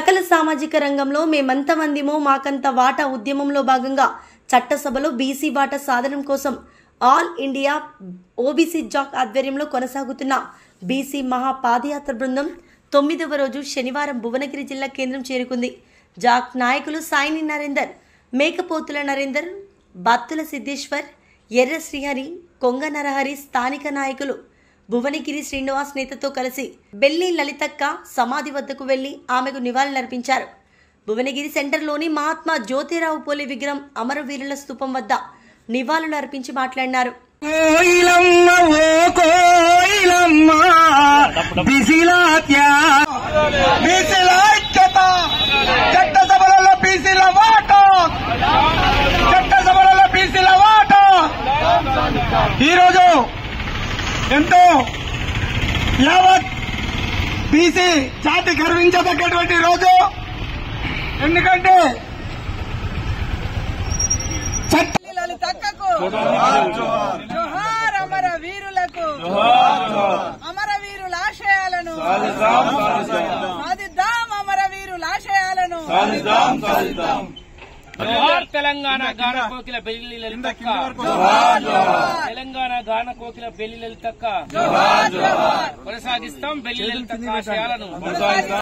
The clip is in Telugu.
సకల సామాజిక రంగంలో మేమంతమందిమో మాకంత వాటా ఉద్యమంలో భాగంగా చట్టసభలో బీసీ వాటా సాధనం కోసం ఆల్ ఇండియా ఓబీసీ జాక్ ఆధ్వర్యంలో కొనసాగుతున్న బీసీ మహా పాదయాత్ర బృందం 9వ రోజు శనివారం భువనగిరి జిల్లా కేంద్రం చేరుకుంది. జాక్ నాయకులు సాయిని నరేందర్, మేకపోతుల నరేందర్, బత్తుల సిద్ధేశ్వర్, ఎర్ర శ్రీహరి, కొంగ నరహరి, స్థానిక నాయకులు భువనగిరి శ్రీనివాస్ నేతతో కలిసి బెల్లి లలితక్క సమాధి వద్దకు వెళ్లి ఆమెకు నివాళులర్పించారు. భువనగిరి సెంటర్లోని మహాత్మా జ్యోతిరావు పూలే విగ్రహం అమరవీరుల స్తూపం వద్ద నివాళులు అర్పించి మాట్లాడినారు. ఈరోజు ఎంతో యావత్ బీసీ జాతి గర్వించదగ్గటువంటి రోజు. ఎందుకంటే లలితక్కకు జోహార్, అమర వీరులకు అమరవీరుల ఆశయాలను సాధిద్దాం, అమరవీరుల ఆశయాలను జోహార్ తెలంగాణ గాన కోకిల బెల్లి లలితక్క, తెలంగాణ గాన కోకిల బెల్లి లలితక్క కొనసాగిస్తాం బెల్లి లలితక్క ఆశయాలను.